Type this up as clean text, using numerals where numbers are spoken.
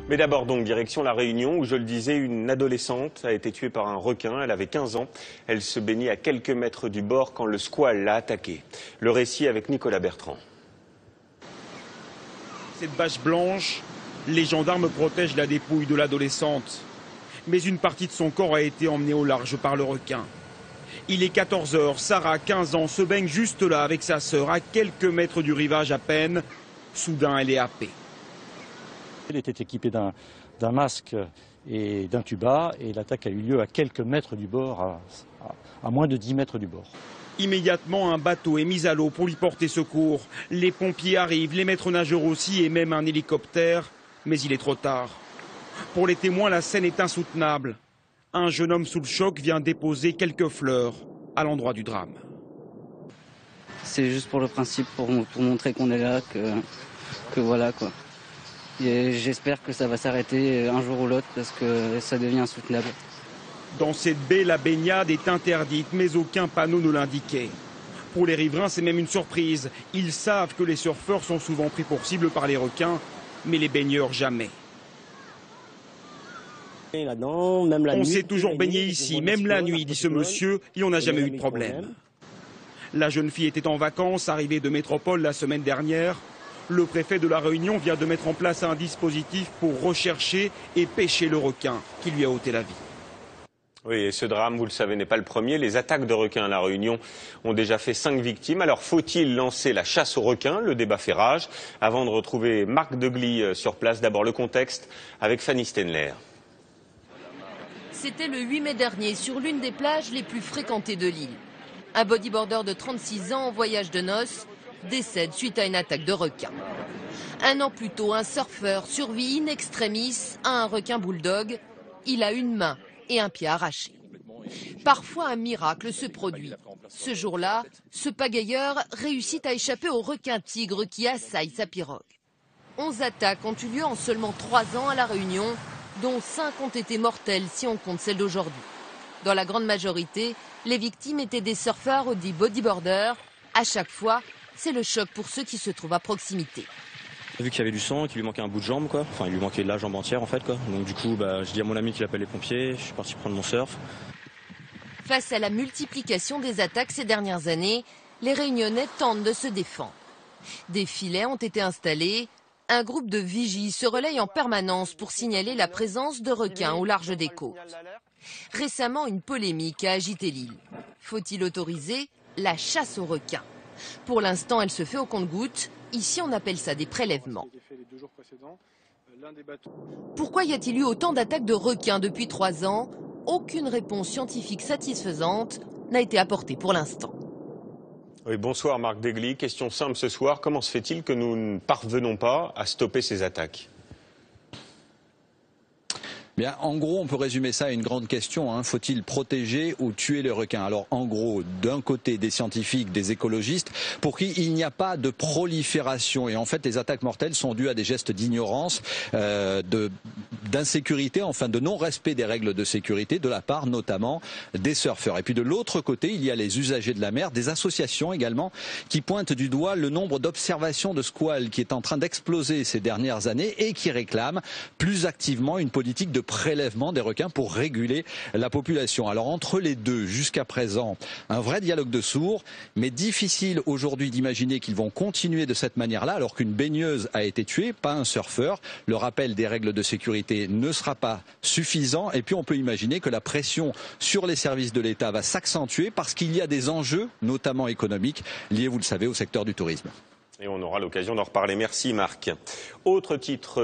Mais d'abord donc, direction La Réunion, où je le disais, une adolescente a été tuée par un requin. Elle avait 15 ans. Elle se baignait à quelques mètres du bord quand le squale l'a attaquée. Le récit avec Nicolas Bertrand. Cette bâche blanche, les gendarmes protègent la dépouille de l'adolescente. Mais une partie de son corps a été emmenée au large par le requin. Il est 14 h, Sarah, 15 ans, se baigne juste là avec sa sœur, à quelques mètres du rivage à peine. Soudain, elle est happée. Elle était équipée d'un masque et d'un tuba et l'attaque a eu lieu à quelques mètres du bord, à moins de 10 mètres du bord. Immédiatement, un bateau est mis à l'eau pour lui porter secours. Les pompiers arrivent, les maîtres nageurs aussi et même un hélicoptère. Mais il est trop tard. Pour les témoins, la scène est insoutenable. Un jeune homme sous le choc vient déposer quelques fleurs à l'endroit du drame. C'est juste pour le principe, pour montrer qu'on est là, que voilà quoi. J'espère que ça va s'arrêter un jour ou l'autre parce que ça devient insoutenable. Dans cette baie, la baignade est interdite, mais aucun panneau ne l'indiquait. Pour les riverains, c'est même une surprise. Ils savent que les surfeurs sont souvent pris pour cible par les requins, mais les baigneurs jamais. On s'est toujours baigné ici, même la nuit, dit ce monsieur, et on n'a jamais eu de problème. La jeune fille était en vacances, arrivée de métropole la semaine dernière. Le préfet de La Réunion vient de mettre en place un dispositif pour rechercher et pêcher le requin qui lui a ôté la vie. Oui, et ce drame, vous le savez, n'est pas le premier. Les attaques de requins à La Réunion ont déjà fait 5 victimes. Alors faut-il lancer la chasse aux requins? Le débat fait rage. Avant de retrouver Marc Degly sur place, d'abord le contexte avec Fanny Stenler. C'était le 8 mai dernier sur l'une des plages les plus fréquentées de l'île. Un bodyboarder de 36 ans en voyage de noces décède suite à une attaque de requin. Un an plus tôt, un surfeur survit in extremis à un requin bulldog. Il a une main et un pied arrachés. Parfois, un miracle se produit. Ce jour-là, ce pagailleur réussit à échapper au requin tigre qui assaille sa pirogue. 11 attaques ont eu lieu en seulement 3 ans à La Réunion, dont 5 ont été mortelles si on compte celle d'aujourd'hui. Dans la grande majorité, les victimes étaient des surfeurs ou des bodyboarders. À chaque fois, c'est le choc pour ceux qui se trouvent à proximité. Vu qu'il y avait du sang, qu'il lui manquait un bout de jambe, quoi. Enfin, il lui manquait la jambe entière, en fait, quoi. Donc du coup, je dis à mon ami qu'il appelle les pompiers, je suis parti prendre mon surf. Face à la multiplication des attaques ces dernières années, les Réunionnais tentent de se défendre. Des filets ont été installés. Un groupe de vigies se relaye en permanence pour signaler la présence de requins au large des côtes. Récemment, une polémique a agité l'île. Faut-il autoriser la chasse aux requins? Pour l'instant, elle se fait au compte-gouttes. Ici, on appelle ça des prélèvements. Pourquoi y a-t-il eu autant d'attaques de requins depuis 3 ans? Aucune réponse scientifique satisfaisante n'a été apportée pour l'instant. Oui, bonsoir Marc Degly. Question simple ce soir. Comment se fait-il que nous ne parvenons pas à stopper ces attaques? Bien, en gros, on peut résumer ça à une grande question. Faut-il protéger ou tuer les requins? Alors, en gros, d'un côté, des scientifiques, des écologistes, pour qui il n'y a pas de prolifération. Et en fait, les attaques mortelles sont dues à des gestes d'ignorance, d'insécurité, enfin de non-respect des règles de sécurité, de la part notamment des surfeurs. Et puis de l'autre côté, il y a les usagers de la mer, des associations également, qui pointent du doigt le nombre d'observations de squales qui est en train d'exploser ces dernières années et qui réclament plus activement une politique de prélèvement des requins pour réguler la population. Alors entre les deux, jusqu'à présent, un vrai dialogue de sourds, mais difficile aujourd'hui d'imaginer qu'ils vont continuer de cette manière-là alors qu'une baigneuse a été tuée, pas un surfeur. Le rappel des règles de sécurité ne sera pas suffisant et puis on peut imaginer que la pression sur les services de l'État va s'accentuer parce qu'il y a des enjeux, notamment économiques, liés, vous le savez, au secteur du tourisme. Et on aura l'occasion d'en reparler. Merci Marc. Autre titre.